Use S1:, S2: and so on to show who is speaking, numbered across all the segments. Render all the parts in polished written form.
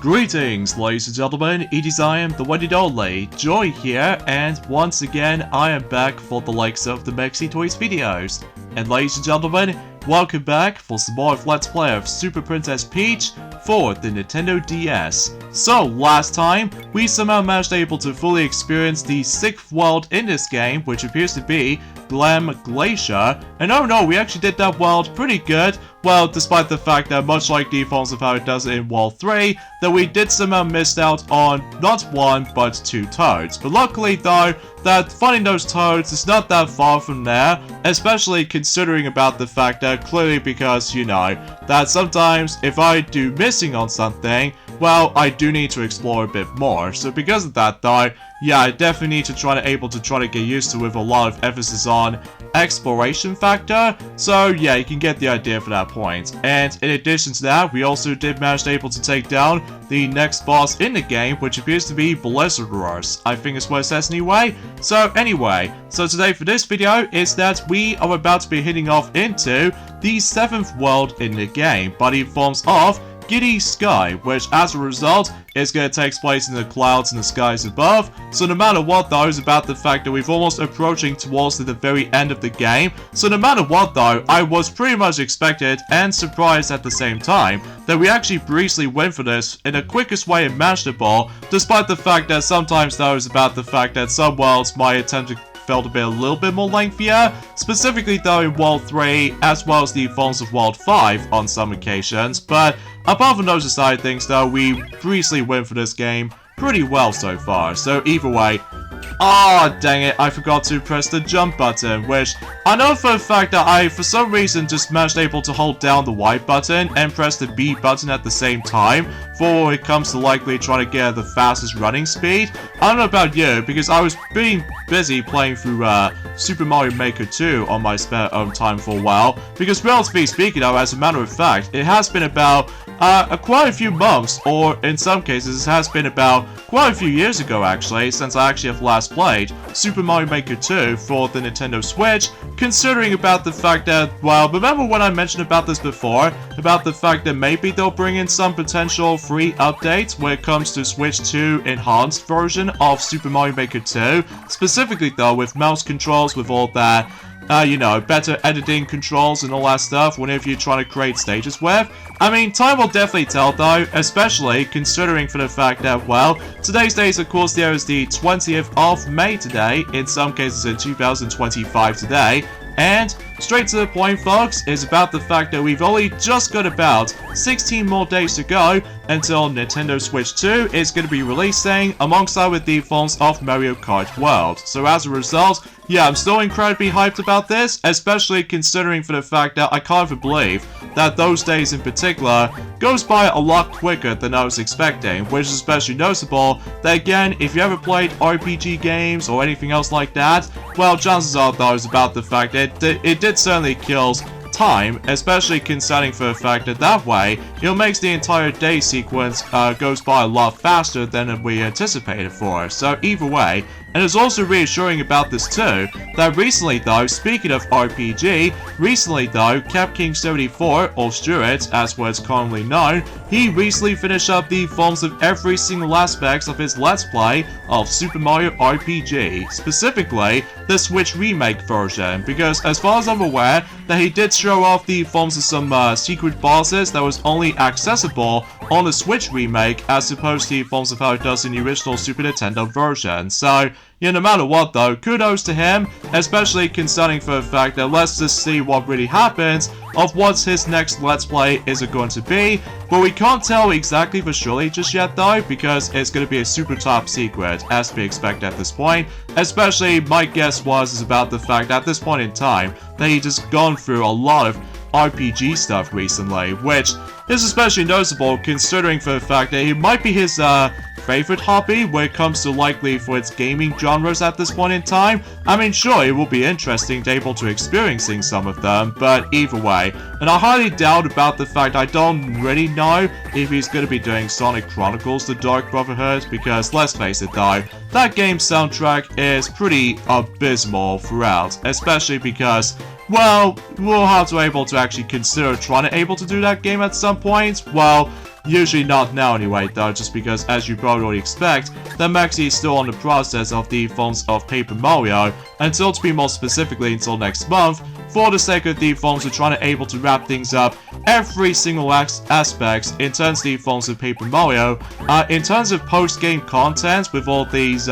S1: Greetings, ladies and gentlemen, it is I am the one and only Joy here, and once again I am back for the likes of the Mexi Toys videos. And ladies and gentlemen, welcome back for some more of Let's Play of Super Princess Peach for the Nintendo DS. So last time, we somehow managed able to fully experience the 6th world in this game, which appears to be Glam Glacier, and oh no, we actually did that world pretty good. Well, despite the fact that much like the forms of how it does it in World 3, that we did somehow miss out on not 1 but 2 toads. But luckily though, that finding those toads is not that far from there, especially considering about the fact that clearly because, you know, that sometimes if I do missing on something, well, I do need to explore a bit more. So because of that though, yeah, I definitely need to try to get used to with a lot of emphasis on exploration factor. So yeah, you can get the idea for that point. And in addition to that, we also did manage to take down the next boss in the game, which appears to be Blizzardorus. I think it's what it says anyway. So anyway, so today for this video is that we are about to be heading off into the 7th world in the game by the forms of Giddy Sky, which as a result is going to take place in the clouds in the skies above. So no matter what though, is about the fact that we've almost approaching towards the very end of the game. So no matter what though, I was pretty much expected and surprised at the same time that we actually briefly went for this in the quickest way imaginable, despite the fact that sometimes though is about the fact that some worlds might attempt to felt a little bit more lengthier, specifically though in World 3 as well as the forms of World 5 on some occasions. But apart from those aside things though, we briefly went for this game pretty well so far. So either way, dang it, I forgot to press the jump button, which I know for a fact that I for some reason just managed to hold down the Y button and press the B button at the same time for when it comes to likely trying to get the fastest running speed. I don't know about you, because I was being busy playing through Super Mario Maker 2 on my spare own time for a while, because relatively speaking though, as a matter of fact, it has been about quite a few months, or in some cases it has been about quite a few years ago actually, since I actually have last played Super Mario Maker 2 for the Nintendo Switch, considering about the fact that, well, remember when I mentioned about this before, about the fact that maybe they'll bring in some potential free updates when it comes to Switch 2 enhanced version of Super Mario Maker 2, specifically though with mouse controls, with all that you know, better editing controls and all that stuff whenever you're trying to create stages with. I mean, time will definitely tell though, especially considering for the fact that, well, today's date of course there is the 20th of May today, in some cases in 2025 today, and straight to the point folks, is about the fact that we've only just got about 16 more days to go until Nintendo Switch 2 is going to be releasing alongside with the forms of Mario Kart World. So as a result, yeah, I'm still incredibly hyped about this, especially considering for the fact that I can't even believe that those days in particular goes by a lot quicker than I was expecting, which is especially noticeable that again, if you ever played RPG games or anything else like that, well, chances are though is about the fact that it did certainly kills time, especially considering for the fact that that way it makes the entire day sequence goes by a lot faster than we anticipated for. So either way, and it's also reassuring about this too, that recently though, speaking of RPG, recently though, CapKing74, or Stuart as what it's commonly known, he recently finished up the forms of every single aspects of his Let's Play of Super Mario RPG, specifically the Switch Remake version, because as far as I'm aware, that he did show off the forms of some secret bosses that was only accessible on the Switch Remake as opposed to the forms of how it does in the original Super Nintendo version. So, yeah, no matter what though, kudos to him, especially concerning for the fact that let's just see what really happens of what his next Let's Play is going to be, but we can't tell exactly for surely just yet though, because it's going to be a super top secret, as we expect at this point, especially my guess is about the fact that at this point in time, that he just gone through a lot of RPG stuff recently, which is especially noticeable considering for the fact that it might be his favorite hobby when it comes to likely for its gaming genres at this point in time. I mean, sure, it will be interesting to able to experiencing some of them, but either way, and I highly doubt about the fact I don't really know if he's going to be doing Sonic Chronicles The Dark Brotherhood, because let's face it though, that game's soundtrack is pretty abysmal throughout, especially because, well, we'll have to able to actually consider trying to able to do that game at some point. Well, Usually not now anyway though, just because as you probably already expect, that Maxi is still on the process of the forms of Paper Mario, until to be more specifically until next month. For the sake of the forms, we're trying to able to wrap things up every single aspects in terms of the forms of Paper Mario, in terms of post-game content with all these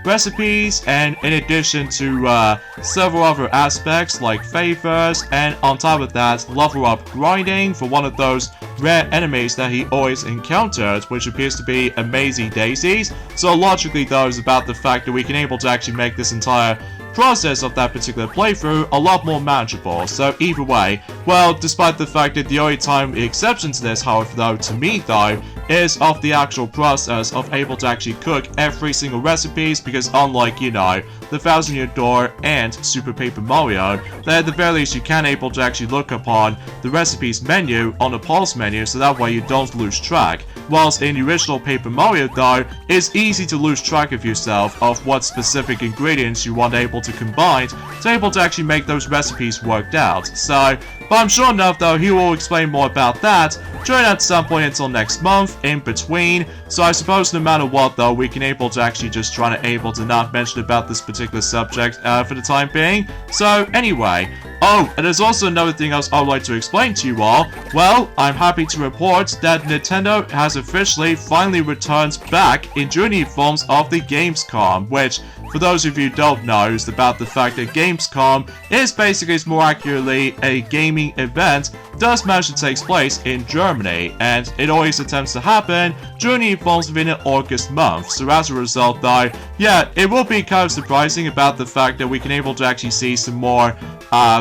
S1: recipes, and in addition to several other aspects like favors, and on top of that, level up grinding for one of those rare enemies that he always encountered, which appears to be Amazing Daisies. So logically though, is about the fact that we can able to actually make this entire process of that particular playthrough a lot more manageable. So either way, well, despite the fact that the only time exception to this, however, though, to me though, is of the actual process of able to actually cook every single recipes, because unlike, you know, the Thousand Year Door and Super Paper Mario, that at the very least you can able to actually look upon the recipes menu on the pulse menu, so that way you don't lose track. Whilst in the original Paper Mario though, it's easy to lose track of yourself of what specific ingredients you want able to combine to able to actually make those recipes worked out. So, but I'm sure enough though, he will explain more about that during at some point until next month, in between. So I suppose no matter what though, we can able to actually just try to able to not mention about this particular subject for the time being. So anyway, oh, and there's also another thing else I would like to explain to you all. Well, I'm happy to report that Nintendo has officially finally returned back in Junior forms of the Gamescom, which, for those of you who don't know, is about the fact that Gamescom is basically, more accurately, a gaming event does manage to take place in Germany, and it always attempts to happen during the forms within an August month. So as a result though, yeah, it will be kind of surprising about the fact that we can able to actually see some more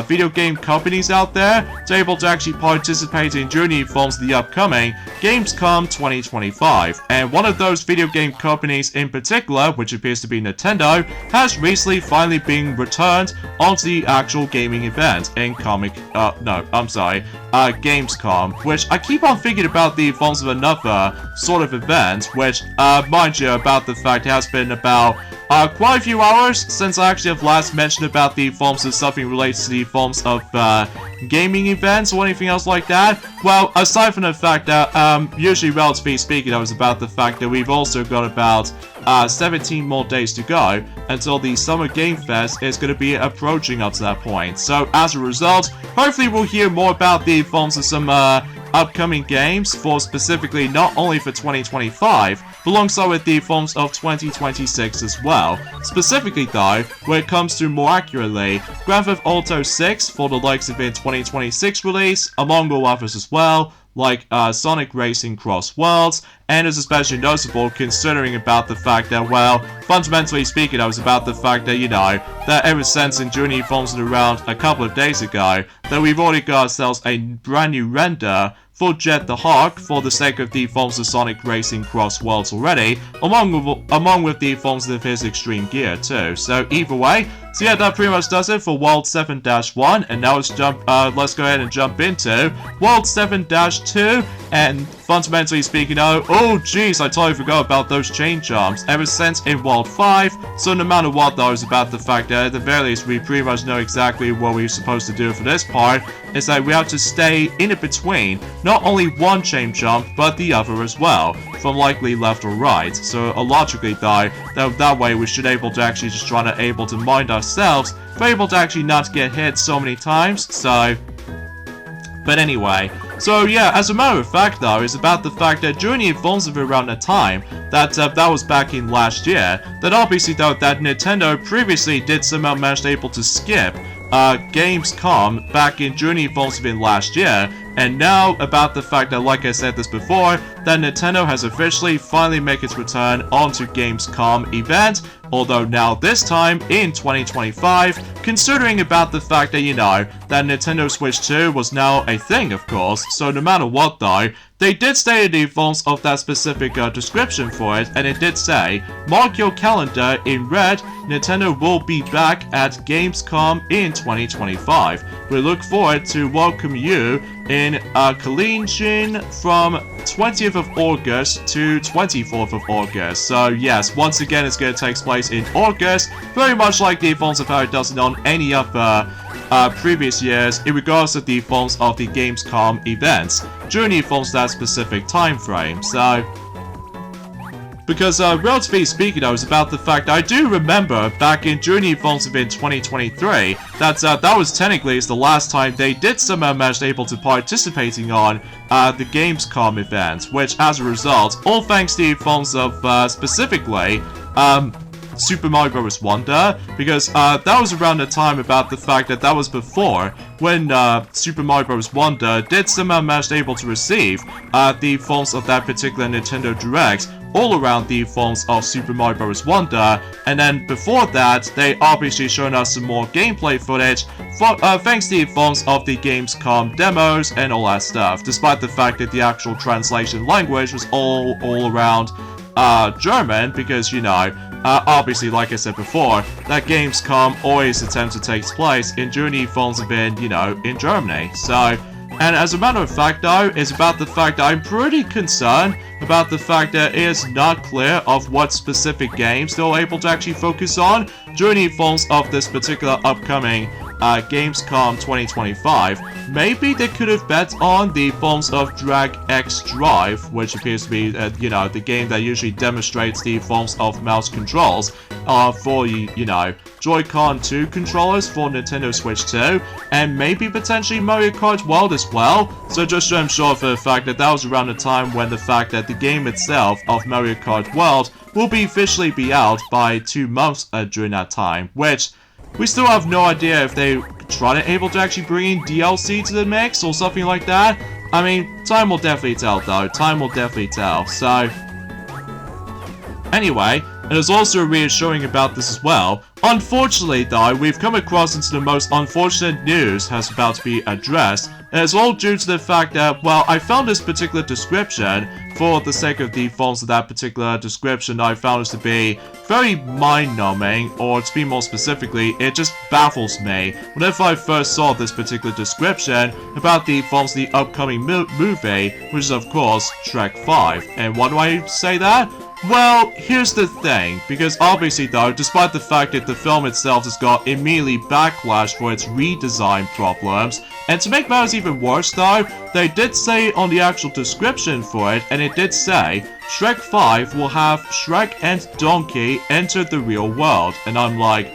S1: video game companies out there to able to actually participate in Junior forms of the upcoming Gamescom 2025. And one of those video game companies in particular, which appears to be Nintendo, has recently finally been returned onto the actual gaming event in Gamescom, which I keep on thinking about the forms of another sort of event, which, mind you, about the fact it has been about quite a few hours since I actually have last mentioned about the forms of something related to the forms of gaming events or anything else like that. Well, aside from the fact that, usually relatively speaking, I was about the fact that we've also got about 17 more days to go until the Summer Game Fest is going to be approaching up to that point. So as a result, hopefully we'll hear more about the forms of some upcoming games for specifically not only for 2025, but alongside with the forms of 2026 as well. Specifically though, when it comes to more accurately, Grand Theft Auto 6 for the likes of its 2026 release, among all others as well, like Sonic Racing Cross Worlds, and is especially noticeable considering about the fact that, well, fundamentally speaking, I was about the fact that, you know, that ever since in Junior forms around a couple of days ago, that we've already got ourselves a brand new render for Jet the Hawk for the sake of the forms of Sonic Racing Cross Worlds already, along with the forms of his Extreme Gear too. So either way, so yeah, that pretty much does it for World 7-1, and now let's go ahead and jump into World 7-2, and fundamentally speaking, oh jeez, I totally forgot about those chain jumps ever since in World 5, so no matter what though, is about the fact that at the very least we pretty much know exactly what we're supposed to do for this part, is that we have to stay in between not only one chain jump, but the other as well, from likely left or right. So logically though, that way we should able to actually just try to able to mind ourselves, for able to actually not get hit so many times, so... But anyway, so yeah, as a matter of fact though, is about the fact that during the events of around the time that that was back in last year, that obviously though that Nintendo previously did somehow manage to able to skip Gamescom back in during the events of last year, and now about the fact that, like I said this before, that Nintendo has officially finally made its return onto Gamescom event, although now this time in 2025, considering about the fact that, you know, that Nintendo Switch 2 was now a thing, of course, so no matter what though, they did state in the events of that specific description for it, and it did say, mark your calendar in red, Nintendo will be back at Gamescom in 2025. We look forward to welcome you in Kalinjin from 20th of August to 24th of August. So yes, once again it's going to take place in August, very much like the forms of how it does it on any other previous years in regards to the forms of the Gamescom events during the forms of that specific time frame. So because, relatively speaking, though, it's about the fact I do remember back in during the events of in 2023 that was technically the last time they did somehow manage able to participating on the Gamescom event, which as a result, all thanks to the forms of specifically Super Mario Bros. Wonder, because that was around the time about the fact that was before when Super Mario Bros. Wonder did somehow manage able to receive the forms of that particular Nintendo Direct all around the forms of Super Mario Bros. Wonder, and then before that, they obviously shown us some more gameplay footage for, thanks to the forms of the Gamescom demos and all that stuff, despite the fact that the actual translation language was all around German, because, you know, obviously, like I said before, that Gamescom always attempts to take place in during the forms of in, you know, in Germany, so. And as a matter of fact, though, it's about the fact that I'm pretty concerned about the fact that it is not clear of what specific games they're able to actually focus on during the forms of this particular upcoming Gamescom 2025. Maybe they could have bet on the forms of Drag X Drive, which appears to be, you know, the game that usually demonstrates the forms of mouse controls for, you know, Joy-Con 2 controllers for Nintendo Switch 2, and maybe potentially Mario Kart World as well. So just so I'm sure for the fact that was around the time when the fact that the game itself of Mario Kart World will be officially be out by 2 months during that time, which we still have no idea if they try to able to actually bring in DLC to the mix or something like that. I mean, time will definitely tell though, time will definitely tell, so. Anyway, and there's also reassuring about this as well. Unfortunately though, we've come across into the most unfortunate news has about to be addressed, and it's all due to the fact that, well, I found this particular description, for the sake of the forms of that particular description, I found it to be very mind-numbing, or to be more specifically, it just baffles me whenever I first saw this particular description about the forms of the upcoming movie, which is of course Shrek 5. And why do I say that? Well, here's the thing, because obviously though, despite the fact that the film itself has got immediately backlash for its redesign problems, and to make matters even worse though, they did say on the actual description for it, and it did say, Shrek 5 will have Shrek and Donkey enter the real world, and I'm like,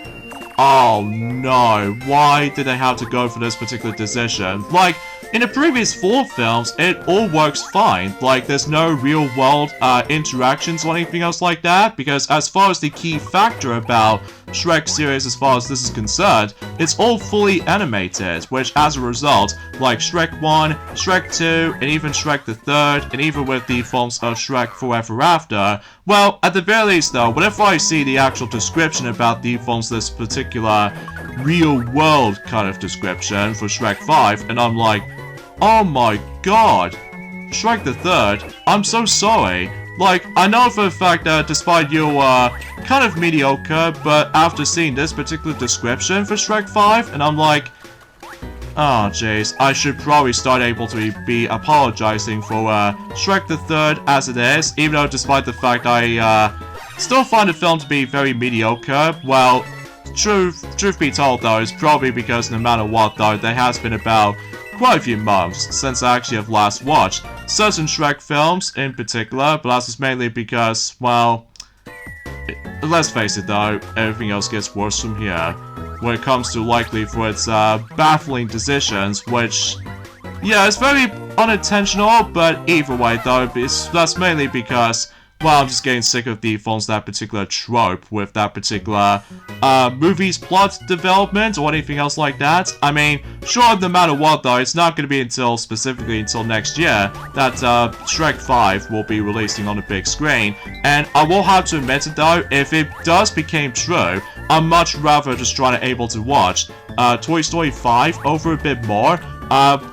S1: oh no, why did they have to go for this particular decision? Like, in the previous 4 films, it all works fine. Like, there's no real-world interactions or anything else like that, because as far as the key factor about Shrek series as far as this is concerned, it's all fully animated, which as a result, like Shrek 1, Shrek 2, and even Shrek the 3rd, and even with the forms of Shrek Forever After, well, at the very least though, whenever I see the actual description about the forms of this particular real-world kind of description for Shrek 5, and I'm like, oh my god, Shrek the 3rd, I'm so sorry. Like, I know for a fact that despite you kind of mediocre, but after seeing this particular description for Shrek 5, and I'm like, oh jeez, I should probably start able to be apologizing for Shrek the 3rd as it is, even though despite the fact I still find the film to be very mediocre. Well, truth be told though, it's probably because no matter what though, there has been about quite a few months since I actually have last watched certain Shrek films in particular, but that's just mainly because, well, let's face it though, everything else gets worse from here when it comes to likely for its baffling decisions, which, yeah, it's very unintentional, but either way though, that's mainly because, well, I'm just getting sick of the forms of that particular trope with that particular movie's plot development or anything else like that. I mean, sure, no matter what though, it's not going to be until, specifically until next year, that Shrek 5 will be releasing on the big screen. And I will have to admit it though, if it does become true, I'd much rather just try to able to watch Toy Story 5 over a bit more.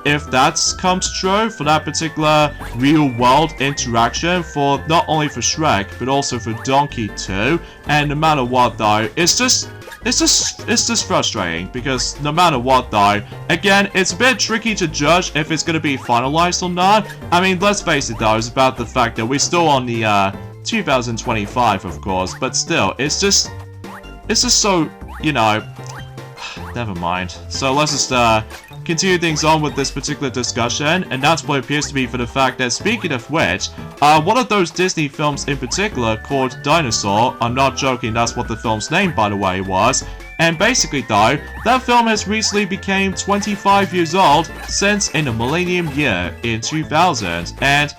S1: If that comes true for that particular real-world interaction for not only for Shrek, but also for Donkey too, and no matter what though, it's just it's just frustrating because no matter what though, again, it's a bit tricky to judge if it's gonna be finalized or not. I mean, let's face it though, it's about the fact that we're still on the 2025, of course, but still, it's just so, you know, never mind. So let's just continue things on with this particular discussion, and that's what it appears to be for the fact that, speaking of which, one of those Disney films in particular called Dinosaur, I'm not joking, that's what the film's name by the way was, and basically though, that film has recently became 25 years old since in the millennium year in 2000, and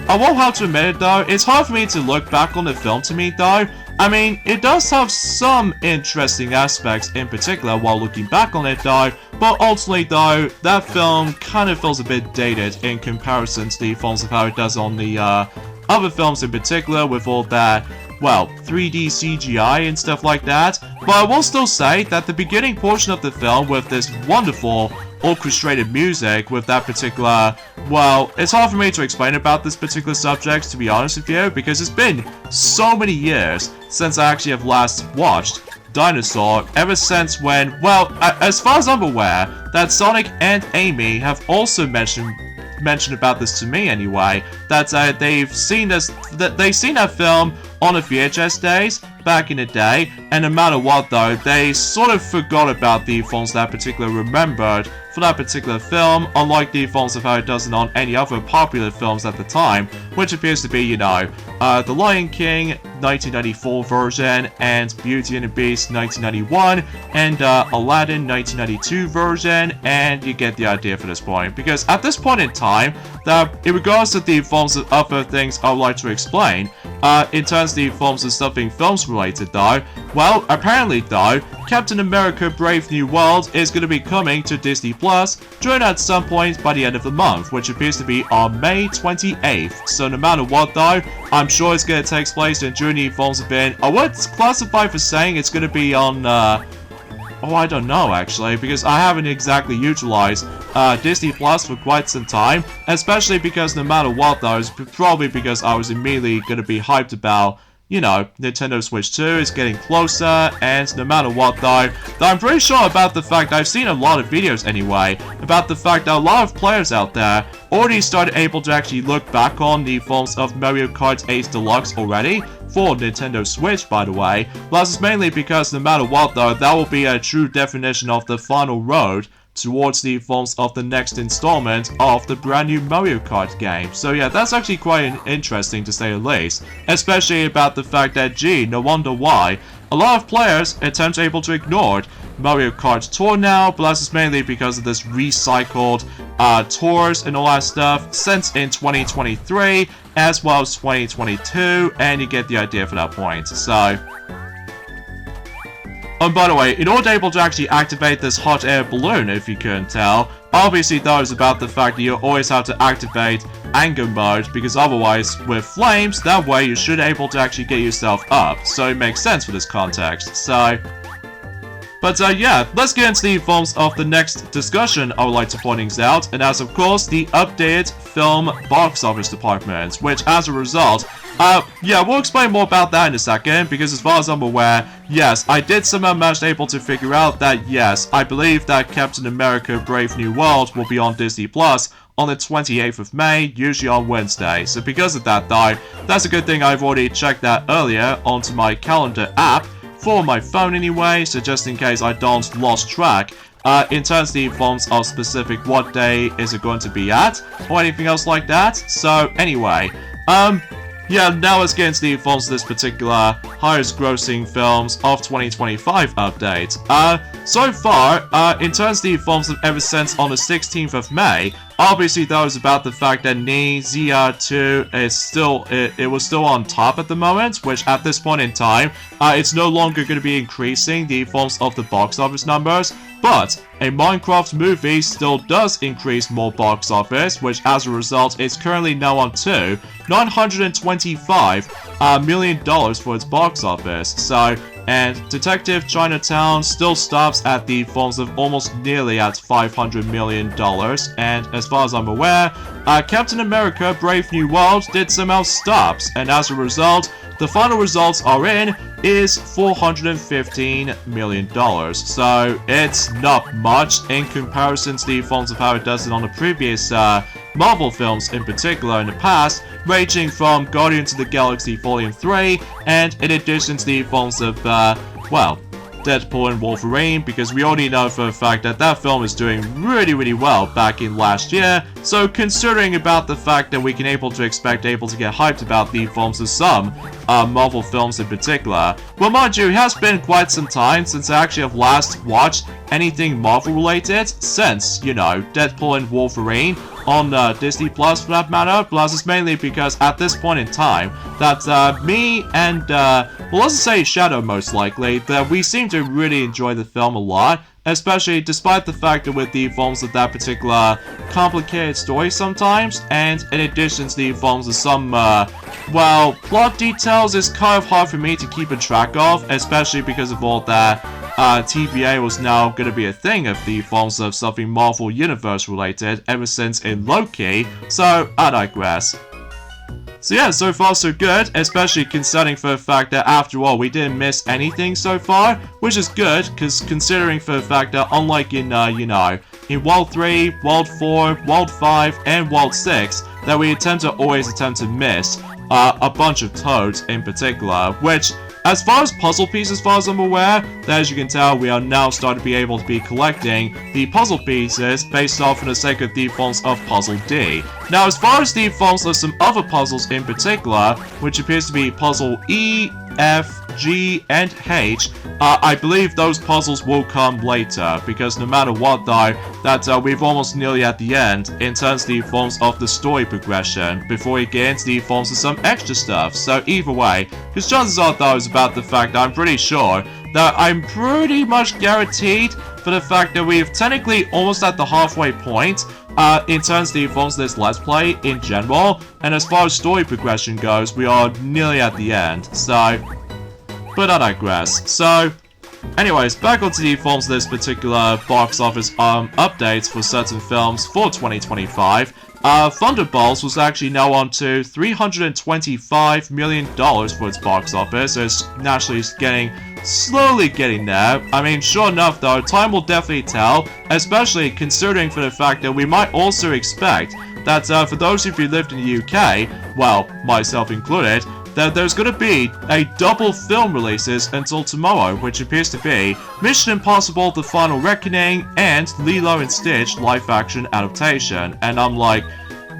S1: I won't have to admit it though, it's hard for me to look back on the film to me though. I mean, it does have some interesting aspects in particular while looking back on it though, but ultimately though, that film kind of feels a bit dated in comparison to the films of how it does on the other films in particular with all that, well, 3D CGI and stuff like that. But I will still say that the beginning portion of the film with this wonderful orchestrated music with that particular, well, it's hard for me to explain about this particular subject, to be honest with you, because it's been so many years since I actually have last watched Dinosaur, ever since when, well, as far as I'm aware, that Sonic and Amy have also mentioned about this to me anyway, that they've seen that film on the VHS days back in the day, and no matter what though, they sort of forgot about the films that particular remembered for that particular film, unlike the films of how it doesn't on any other popular films at the time, which appears to be, you know, The Lion King 1994 version, and Beauty and the Beast 1991, and Aladdin 1992 version, and you get the idea for this point. Because at this point in time, that in regards to the films and other things I would like to explain, in terms of the films and stuff being films related though, well, apparently though, Captain America Brave New World is going to be coming to Disney Plus during at some point by the end of the month, which appears to be on May 28th. So no matter what though, I'm sure it's going to take place during the films have been, I would classify for saying it's going to be on, oh, I don't know actually, because I haven't exactly utilized Disney Plus for quite some time, especially because no matter what though, it's probably because I was immediately going to be hyped about, you know, Nintendo Switch 2 is getting closer, and no matter what though, I'm pretty sure about the fact I've seen a lot of videos anyway, about the fact that a lot of players out there already started able to actually look back on the films of Mario Kart 8 Deluxe already, for Nintendo Switch by the way. Well, this is mainly because no matter what though, that will be a true definition of the final road towards the films of the next installment of the brand new Mario Kart game. So yeah, that's actually quite interesting to say the least, especially about the fact that, gee, no wonder why a lot of players attempt able to ignore Mario Kart Tour now, but that's just mainly because of this recycled tours and all that stuff since in 2023 as well as 2022, and you get the idea for that point. So, and by the way, in order to able to actually activate this hot air balloon, if you couldn't tell, obviously that is about the fact that you always have to activate anger mode, because otherwise with flames, that way you should able to actually get yourself up. So it makes sense for this context. So, but yeah, let's get into the films of the next discussion I would like to point things out, and as of course the updated film box office department, which as a result, yeah, we'll explain more about that in a second, because as far as I'm aware, yes, I did somehow manage able to figure out that, yes, I believe that Captain America Brave New World will be on Disney Plus on the 28th of May, usually on Wednesday. So because of that though, that's a good thing I've already checked that earlier onto my calendar app, for my phone anyway, so just in case I don't lost track, in terms of the forms of specific what day is it going to be at, or anything else like that. So anyway, yeah, now let's get into the forms of this particular highest grossing films of 2025 update. So far, in terms of the forms of ever since on the 16th of May, obviously that was about the fact that Ni Zia 2 is still, it was still on top at the moment, which at this point in time, it's no longer going to be increasing the forms of the box office numbers, but a Minecraft movie still does increase more box office, which as a result is currently now on to $925 million for its box office. So and Detective Chinatown still stops at the funds of almost nearly at $500 million, and as far as I'm aware, Captain America Brave New World did somehow stops, and as a result, the final results are in is $415 million. So it's not much in comparison to the funds of how it does it on the previous Marvel films in particular in the past, ranging from Guardians of the Galaxy Volume 3, and in addition to the films of, well, Deadpool and Wolverine, because we already know for a fact that that film is doing really well back in last year. So considering about the fact that we can able to get hyped about the films of some Marvel films in particular, well, mind you, it has been quite some time since I actually have last watched anything Marvel related since, you know, Deadpool and Wolverine on Disney Plus for that matter. Plus, it's mainly because at this point in time that me and, well, let's say Shadow most likely, that we seem to really enjoy the film a lot, especially despite the fact that with the films of that particular complicated story sometimes, and in addition to the films of some, well, plot details is kind of hard for me to keep a track of, especially because of all that TVA was now going to be a thing of the films of something Marvel Universe related ever since in Loki, so I digress. So yeah, so far so good, especially considering for the fact that after all we didn't miss anything so far, which is good, because considering for the fact that unlike in, you know, in World 3, World 4, World 5, and World 6, that we always attempt to miss a bunch of toads in particular, which, as far as puzzle pieces, as far as I'm aware, that as you can tell, we are now starting to be able to be collecting the puzzle pieces based off of the sacred defaults of Puzzle D. Now, as far as defaults of some other puzzles in particular, which appears to be Puzzle E, F, G, and H, I believe those puzzles will come later, because no matter what though, that we've almost nearly at the end in terms of the forms of the story progression, before we get into the forms of some extra stuff. So either way, because chances are though is about the fact that I'm pretty sure that I'm pretty much guaranteed for the fact that we've technically almost at the halfway point in terms of the forms of this Let's Play in general, and as far as story progression goes, we are nearly at the end, so, but I digress. So, anyways, back onto the forms of this particular box office updates for certain films for 2025. Thunderbolts was actually now on to $325 million for its box office, so it's naturally slowly getting there. I mean, sure enough though, time will definitely tell, especially considering for the fact that we might also expect that for those of you who lived in the UK, well, myself included, that there's going to be a double film releases until tomorrow, which appears to be Mission Impossible The Final Reckoning and Lilo and Stitch live-action adaptation. And I'm like,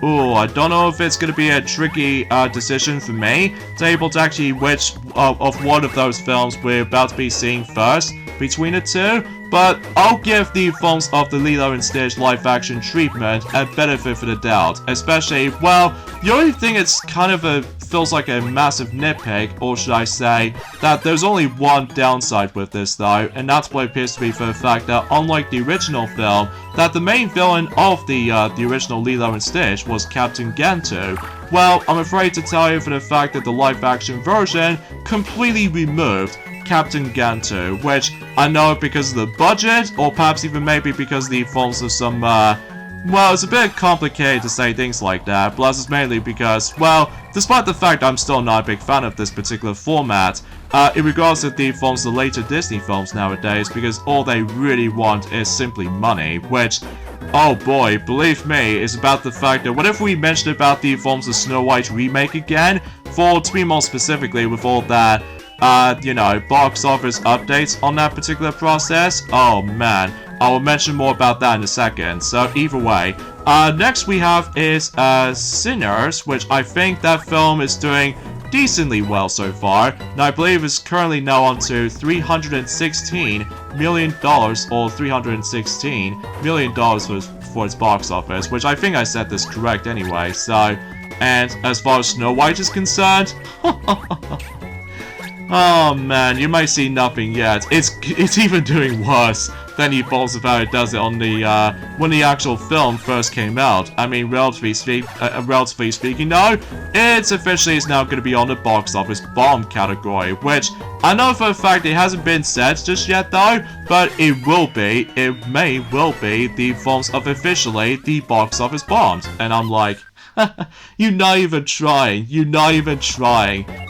S1: ooh, I don't know if it's going to be a tricky decision for me to able to actually which of one of those films we're about to be seeing first between the two, but I'll give the films of the Lilo and Stitch live-action treatment a benefit for the doubt, especially, well, the only thing it's kind of feels like a massive nitpick, or should I say, that there's only one downside with this though, and that's what appears to be for the fact that unlike the original film, that the main villain of the original Lilo and Stitch was Captain Gantu. Well, I'm afraid to tell you for the fact that the live-action version completely removed Captain Gantu, which I know because of the budget, or perhaps even maybe because of the faults of some, well, it's a bit complicated to say things like that, plus it's mainly because, well, despite the fact I'm still not a big fan of this particular format, in regards to the films, the later Disney films nowadays, because all they really want is simply money, which, oh boy, believe me, is about the fact that whenever we mention about the films of Snow White remake again, to be more specifically with all that, you know, box office updates on that particular process, oh man, I will mention more about that in a second. So either way, next we have is Sinners, which I think that film is doing decently well so far, and I believe it's currently now on to $316 million, or $316 million for its box office, which I think I said this correct anyway, so, and as far as Snow White is concerned, oh man, you might see nothing yet. It's even doing worse than the Falls of How It Does It on the, when the actual film first came out. I mean, relatively speaking though, it's officially is now going to be on the box office bomb category, which I know for a fact it hasn't been said just yet though, but it will be, it will be the forms of officially the box office bombs, and I'm like, you're not even trying,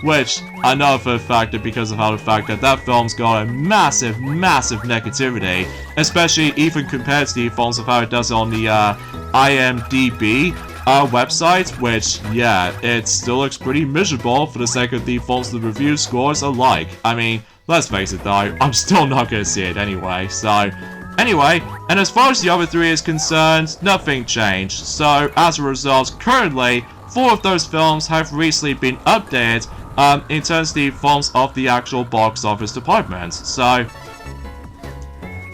S1: which I know for a fact that because of how the fact that that film's got a massive negativity, especially even compared to the films of how it does on the IMDb website, which, yeah, it still looks pretty miserable for the sake of the films the review scores alike. I mean, let's face it though, I'm still not gonna see it anyway, so... Anyway, and as far as the other 3 is concerned, nothing changed. So, as a result, currently, 4 of those films have recently been updated in terms of the films of the actual box office department. So,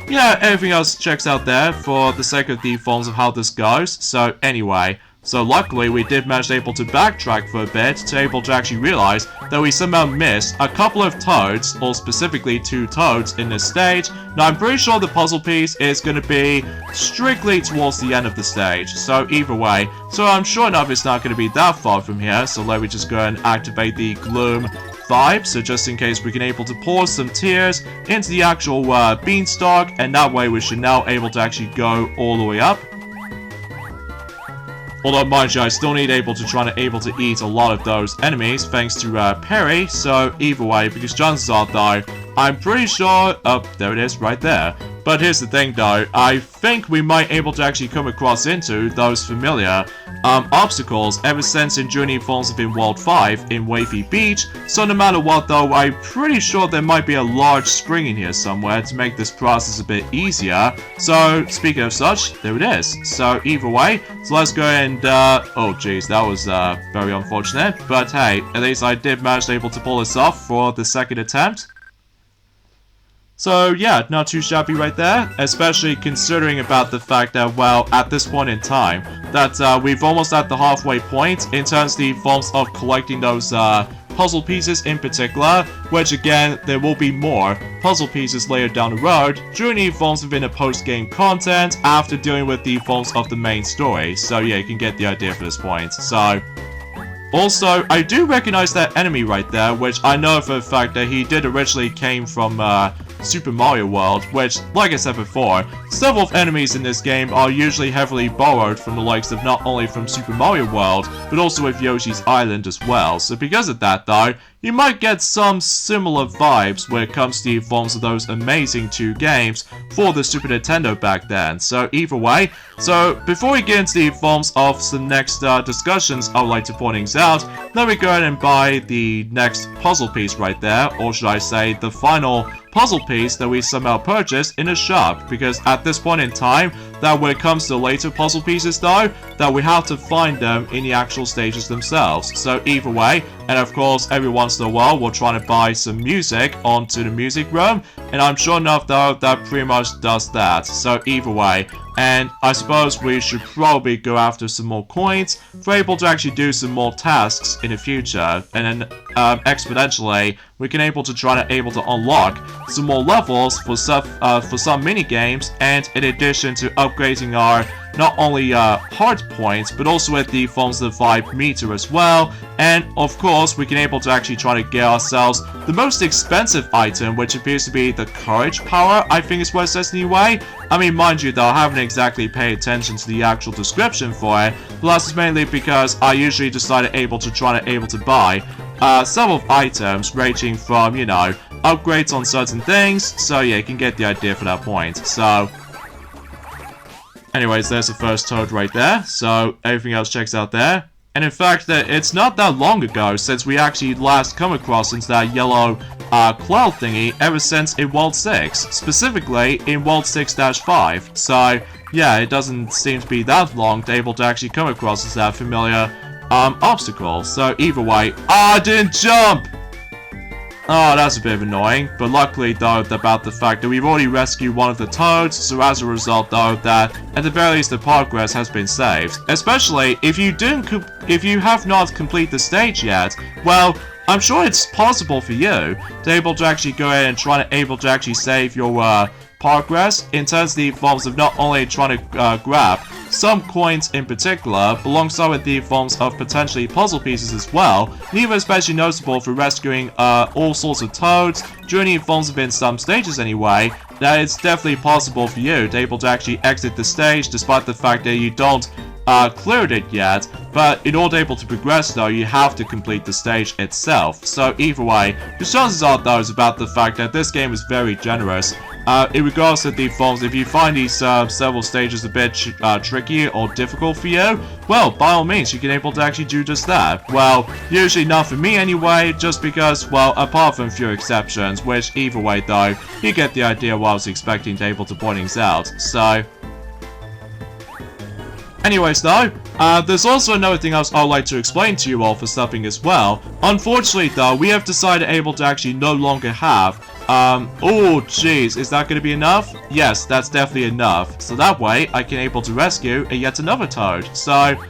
S1: yeah, everything else checks out there for the sake of the films of how this goes. So, anyway... So luckily we did manage able to backtrack for a bit to able to actually realize that we somehow missed a couple of toads, or specifically 2 toads in this stage. Now I'm pretty sure the puzzle piece is going to be strictly towards the end of the stage, so either way. So I'm sure enough it's not going to be that far from here, so let me just go and activate the gloom vibe, so just in case we can able to pour some tears into the actual beanstalk, and that way we should now able to actually go all the way up. Although, mind you, I still need able to eat a lot of those enemies, thanks to Perry, so either way, because chances are, though, I'm pretty sure... Oh, there it is, right there. But here's the thing, though, I think we might able to actually come across into those familiar obstacles ever since in Journey Falls of in World 5 in Wavy Beach, so no matter what, though, I'm pretty sure there might be a large spring in here somewhere to make this process a bit easier. So, speaking of such, there it is. So, either way, so let's go and, oh jeez, that was very unfortunate, but hey, at least I did manage to able to pull this off for the second attempt. So yeah, not too shabby right there, especially considering about the fact that, well, at this point in time, that we've almost at the halfway point in terms of the forms of collecting those puzzle pieces in particular, which again, there will be more puzzle pieces later down the road during the forms within the post-game content after dealing with the forms of the main story. So yeah, you can get the idea for this point. So... Also, I do recognize that enemy right there, which I know for a fact that he did originally came from Super Mario World, which, like I said before, several enemies in this game are usually heavily borrowed from the likes of not only from Super Mario World, but also with Yoshi's Island as well. So because of that though, you might get some similar vibes when it comes to the forms of those amazing 2 games for the Super Nintendo back then. So either way, so before we get into the forms of some next discussions I would like to point things out, let me go ahead and buy the next puzzle piece right there, or should I say the final puzzle piece that we somehow purchased in a shop, because at this point in time, that when it comes to later puzzle pieces though, that we have to find them in the actual stages themselves. So either way, and of course every once in a while we're trying to buy some music onto the music room, and I'm sure enough though that pretty much does that. So either way, and I suppose we should probably go after some more coins for able to actually do some more tasks in the future, and then exponentially we can able to unlock some more levels for some mini games, and in addition to upgrading our not only hard points, but also with the forms of the vibe meter as well. And of course, we can able to actually try to get ourselves the most expensive item, which appears to be the courage power, I think is what it says anyway. I mean, mind you though, I haven't exactly paid attention to the actual description for it, but that's mainly because I usually decided to buy several items ranging from, you know, upgrades on certain things. So yeah, you can get the idea for that point. So anyways, there's the first toad right there, so everything else checks out there. And in fact, it's not that long ago since we actually last come across into that yellow cloud thingy ever since in World 6, specifically in World 6-5. So yeah, it doesn't seem to be that long to able to actually come across as that familiar obstacle. So either way, I didn't jump! Oh, that's a bit of annoying, but luckily though about the fact that we've already rescued one of the toads, so as a result though that at the very least the progress has been saved. Especially if you have not completed the stage yet, well, I'm sure it's possible for you to able to actually go ahead and try to able to actually save your progress in terms of the forms of not only trying to grab some coins in particular, alongside with the forms of potentially puzzle pieces as well. These are especially noticeable for rescuing all sorts of toads during the forms within some stages anyway, that it's definitely possible for you to able to actually exit the stage despite the fact that you don't cleared it yet, but in order to able to progress though, you have to complete the stage itself. So either way, the chances are though is about the fact that this game is very generous. In regards to the forms, if you find these several stages a bit tricky or difficult for you, well, by all means, you can able to actually do just that. Well, usually not for me anyway, just because, well, apart from a few exceptions, which either way though, you get the idea what I was expecting to able to point things out. So anyways though, there's also another thing else I'd like to explain to you all for something as well. Unfortunately though, we have decided able to actually no longer have, oh jeez, is that going to be enough? Yes, that's definitely enough. So that way, I can able to rescue yet another toad. So,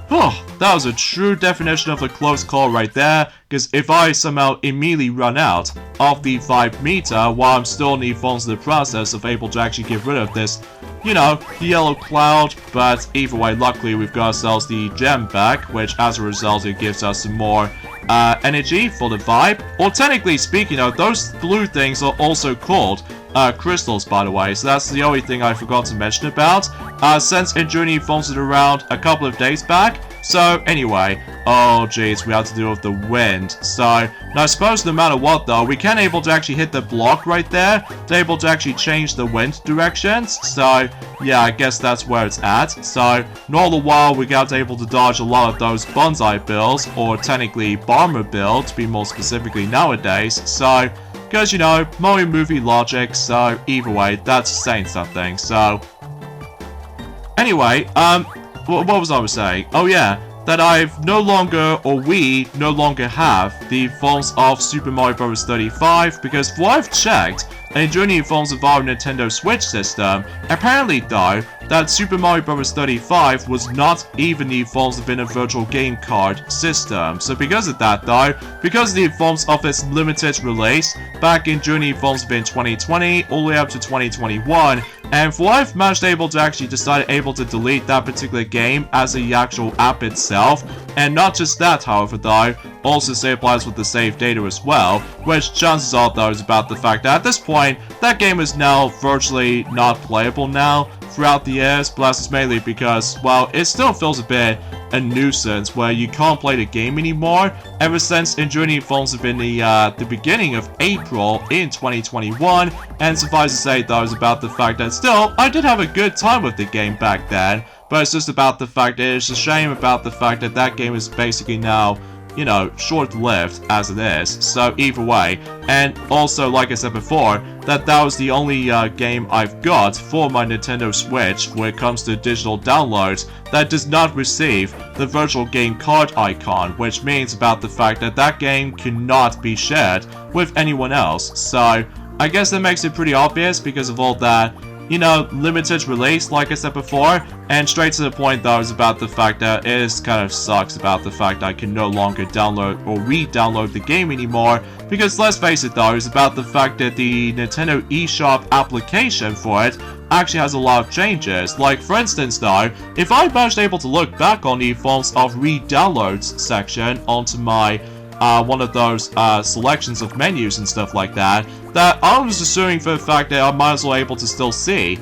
S1: that was a true definition of a close call right there, because if I somehow immediately run out of the 5 meter while I'm still in the forms of the process of able to actually get rid of this, you know, the yellow cloud, but either way, luckily we've got ourselves the gem back, which as a result it gives us some more energy for the vibe. Or technically speaking, those blue things are also called crystals, by the way, so that's the only thing I forgot to mention about, since Injuni forms it around a couple of days back. So anyway, oh jeez, we have to deal with the wind. So now I suppose no matter what though, we can able to actually hit the block right there to able to actually change the wind directions. So yeah, I guess that's where it's at. So all the while we got able to dodge a lot of those bonsai builds, or technically bomber build to be more specifically nowadays. So because Mario movie logic, so either way, that's saying something. So anyway, what was I saying? Oh yeah, that I've no longer, or we no longer have the forms of Super Mario Bros. 35, because what I've checked, and during the forms of our Nintendo Switch system, apparently though, that Super Mario Bros. 35 was not even the forms within a virtual game card system. So because of that though, because of the forms of its limited release back in during the forms within 2020 all the way up to 2021, and for what I've managed able to actually decide able to delete that particular game as the actual app itself, and not just that however though, also say applies with the save data as well, which chances are though is about the fact that at this point, that game is now virtually not playable now throughout the years, but that's mainly because, well, it still feels a bit a nuisance where you can't play the game anymore ever since Injuni Phones have been the beginning of April in 2021, and suffice to say though is about the fact that still, I did have a good time with the game back then, but it's just about the fact that it's a shame about the fact that that game is basically now, short-lived as it is. So either way, and also like I said before, that was the only game I've got for my Nintendo Switch when it comes to digital downloads that does not receive the virtual game card icon, which means about the fact that that game cannot be shared with anyone else. So I guess that makes it pretty obvious because of all that, limited release, like I said before, and straight to the point though is about the fact that it kind of sucks about the fact I can no longer download or re-download the game anymore, because let's face it though, is about the fact that the Nintendo eShop application for it actually has a lot of changes. Like for instance though, if I managed able to look back on the forms of re-downloads section onto my one of those selections of menus and stuff like that, that I was assuming for the fact that I might as well able to still see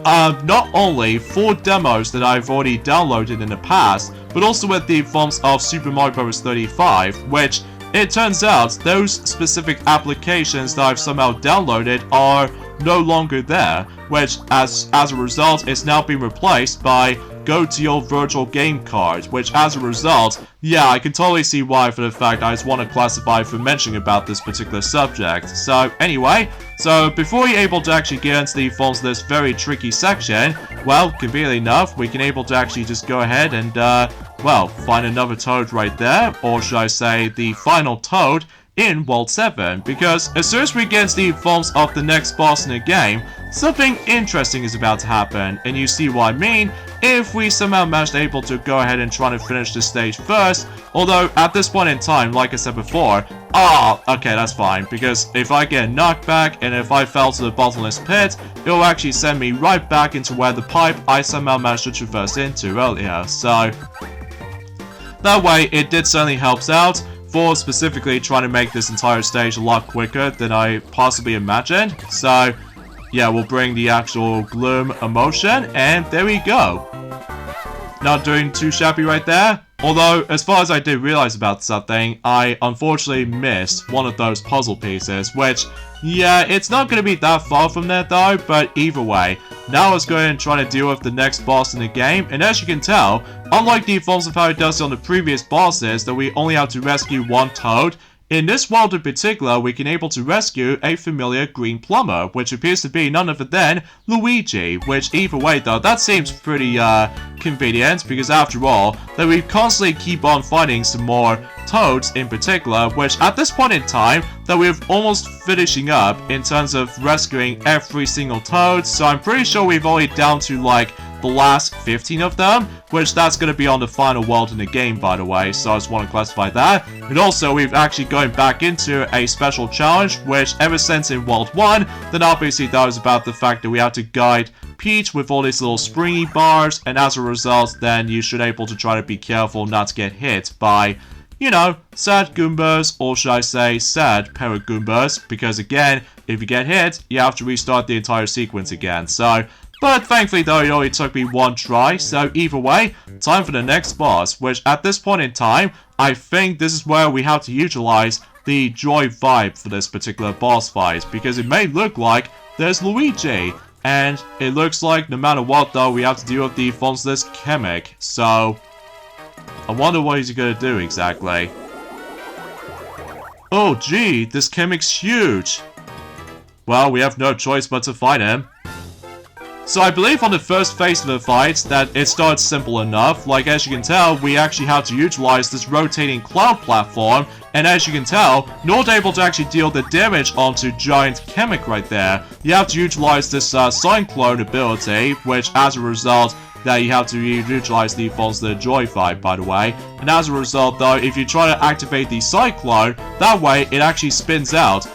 S1: not only 4 demos that I've already downloaded in the past, but also with the forms of Super Mario Bros. 35, which it turns out those specific applications that I've somehow downloaded are no longer there, which as a result is now being replaced by go to your virtual game card, which as a result, yeah, I can totally see why for the fact I just want to classify for mentioning about this particular subject. So anyway, so before you're able to actually get into the forms of this very tricky section, well, conveniently enough, we can able to actually just go ahead and, well, find another toad right there, or should I say the final toad in World 7, because as soon as we get the forms of the next boss in the game, something interesting is about to happen, and you see what I mean if we somehow managed able to go ahead and try to finish this stage first. Although at this point in time, like I said before, okay, that's fine, because if I get knocked back and if I fell to the bottomless pit, it will actually send me right back into where the pipe I somehow managed to traverse into earlier, so that way it did certainly helps out for specifically trying to make this entire stage a lot quicker than I possibly imagined. So yeah, we'll bring the actual gloom emotion, and there we go. Not doing too shabby right there. Although, as far as I did realize about something, I unfortunately missed one of those puzzle pieces, which, yeah, it's not going to be that far from there though, but either way, now let's go ahead and try to deal with the next boss in the game, and as you can tell, unlike the forms of how it does on the previous bosses, that we only have to rescue one toad, in this world in particular, we can able to rescue a familiar green plumber, which appears to be none other than Luigi, which either way though, that seems pretty convenient, because after all, that we constantly keep on finding some more toads in particular, which at this point in time, that we're almost finishing up in terms of rescuing every single toad, so I'm pretty sure we've only down to like the last 15 of them, which that's going to be on the final world in the game, by the way, so I just want to classify that. And also, we've actually going back into a special challenge, which ever since in World 1, then obviously that was about the fact that we have to guide Peach with all these little springy bars, and as a result, then you should able to try to be careful not to get hit by, you know, sad Goombas, or should I say sad Paragoombas, because again, if you get hit, you have to restart the entire sequence again, so but thankfully though, it only took me one try, so either way, time for the next boss, which at this point in time, I think this is where we have to utilize the joy vibe for this particular boss fight, because it may look like there's Luigi, and it looks like no matter what though, we have to deal with the Fonsless Chemic, so I wonder what he's gonna do exactly. Oh gee, this Chemic's huge! Well, we have no choice but to fight him. So I believe on the first phase of the fight that it starts simple enough, like as you can tell, we actually have to utilize this rotating cloud platform, and as you can tell, not able to actually deal the damage onto Giant Chemic right there. You have to utilize this Cyclone ability, which as a result, that you have to utilize the Fonsless Joy vibe, by the way. And as a result though, if you try to activate the Cyclone, that way it actually spins out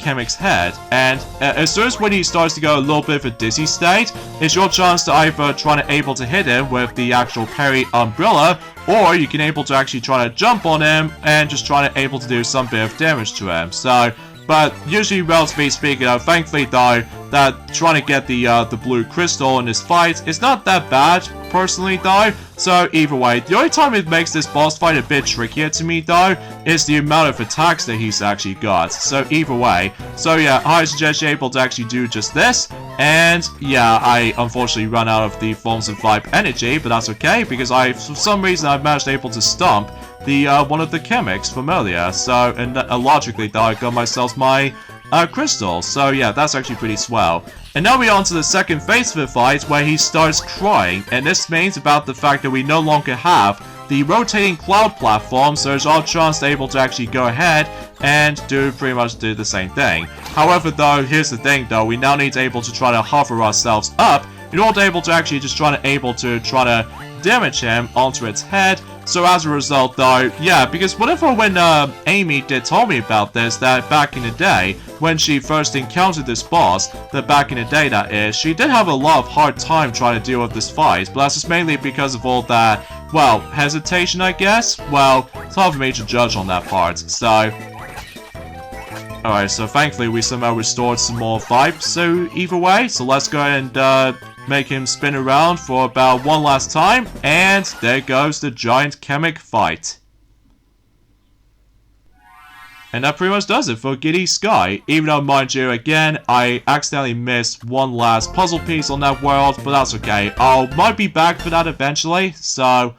S1: Chemic's head, and as soon as when he starts to go a little bit of a dizzy state, it's your chance to either try to able to hit him with the actual parry umbrella, or you can able to actually try to jump on him and just try to able to do some bit of damage to him. So, but usually, relatively speaking, thankfully though, that trying to get the blue crystal in this fight is not that bad, personally though. So either way, the only time it makes this boss fight a bit trickier to me though, is the amount of attacks that he's actually got. So either way, so yeah, I suggest you're able to actually do just this. And yeah, I unfortunately run out of the forms of vibe energy, but that's okay, because for some reason I've managed able to stomp the one of the chemics from earlier. So, and logically though, I got myself my crystal. So yeah, that's actually pretty swell. And now we're on to the second phase of the fight, where he starts crying, and this means about the fact that we no longer have the rotating cloud platform, so there's our chance to able to actually go ahead and pretty much do the same thing. However though, here's the thing though, we now need to able to try to hover ourselves up in order to able to actually just try to damage him onto its head. So as a result though, yeah, because whenever when Amy did tell me about this, that back in the day, when she first encountered this boss, that back in the day that is, she did have a lot of hard time trying to deal with this fight, but that's just mainly because of all that, well, hesitation I guess? Well, it's hard for me to judge on that part, so alright, so thankfully we somehow restored some more vibes, so either way, so let's go and make him spin around for about one last time, and there goes the giant chemic fight. And that pretty much does it for Giddy Sky, even though, mind you, again, I accidentally missed one last puzzle piece on that world, but that's okay. I might be back for that eventually, so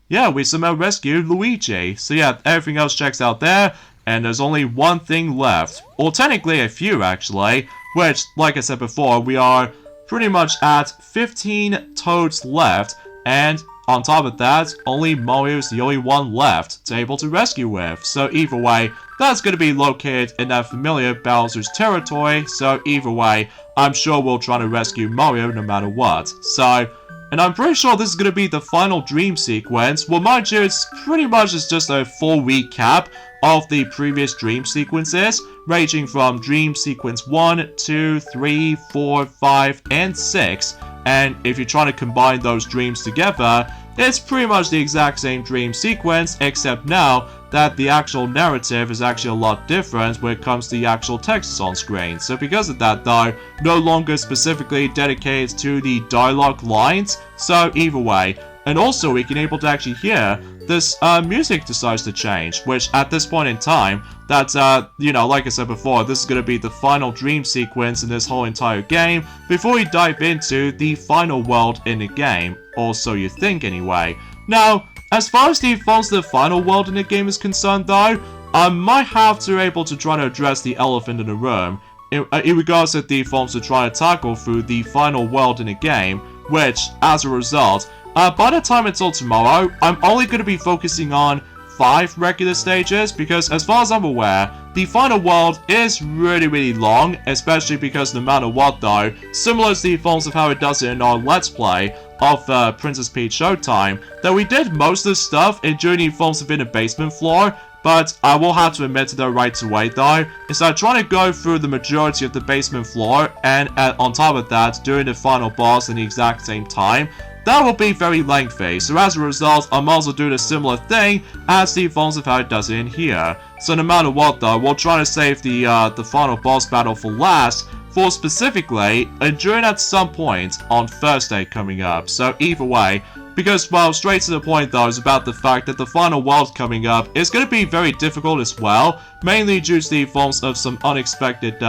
S1: yeah, we somehow rescued Luigi. So yeah, everything else checks out there, and there's only one thing left, or technically a few actually, which, like I said before, we are pretty much at 15 toads left, and on top of that, only Mario's the only one left to able to rescue with. So either way, that's going to be located in that familiar Bowser's territory. So either way, I'm sure we'll try to rescue Mario no matter what. So, and I'm pretty sure this is going to be the final dream sequence. Well, mind you, it's pretty much just a full recap of the previous dream sequences, ranging from dream sequence 1, 2, 3, 4, 5, and 6. And if you're trying to combine those dreams together, it's pretty much the exact same dream sequence, except now that the actual narrative is actually a lot different when it comes to the actual text on screen. So because of that though, no longer specifically dedicated to the dialogue lines, so either way. And also we can able to actually hear this music decides to change, which at this point in time, that's, you know, like I said before, this is going to be the final dream sequence in this whole entire game before we dive into the final world in the game, or so you think anyway. Now, as far as the final world in the game is concerned though, I might have to able to try to address the elephant in the room in regards to the forms to try to tackle through the final world in the game, which, as a result, by the time it's all tomorrow, I'm only going to be focusing on 5 regular stages, because as far as I'm aware, the final world is really long, especially because no matter what though, similar to the forms of how it does it in our Let's Play of Princess Peach Showtime, that we did most of the stuff during the forms of in the basement floor, but I will have to admit to the right away though, is that trying to go through the majority of the basement floor, and on top of that, doing the final boss in the exact same time, that will be very lengthy. So as a result, I'm also doing a similar thing as the forms of how it does it in here. So no matter what though, we'll try to save the final boss battle for last, for specifically during at some point on Thursday coming up. So either way, because, well, straight to the point though is about the fact that the final world coming up is going to be very difficult as well, mainly due to the forms of some unexpected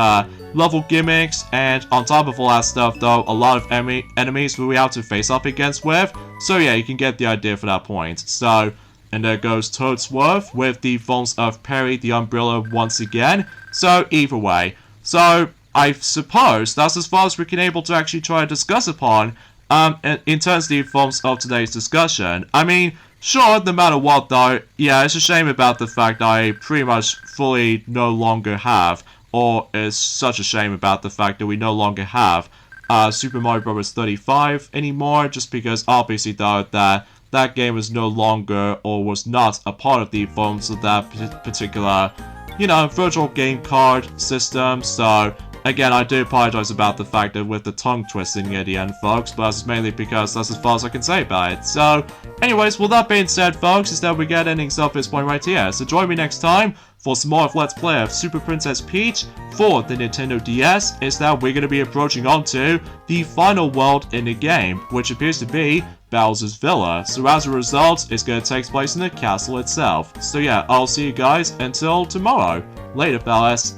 S1: level gimmicks, and on top of all that stuff though, a lot of enemies we have to face up against with. So yeah, you can get the idea for that point. So, and there goes Toadsworth with the forms of Perry the Umbrella once again. So either way, so I suppose that's as far as we can able to actually try to discuss upon in terms of the forms of today's discussion. I mean, sure, no matter what though, yeah, it's a shame about the fact I pretty much fully no longer have, or it's such a shame about the fact that we no longer have Super Mario Bros. 35 anymore, just because obviously though that game was no longer, or was not a part of the forms of that particular, you know, virtual game card system. So again, I do apologize about the fact that with the tongue twisting at the end, folks, but that's mainly because that's as far as I can say about it. So, anyways, with that being said, folks, is that we get endings of this point right here. So join me next time for some more of Let's Play of Super Princess Peach for the Nintendo DS, is that we're going to be approaching onto the final world in the game, which appears to be Bowser's Villa. So as a result, it's going to take place in the castle itself. So yeah, I'll see you guys until tomorrow. Later, fellas.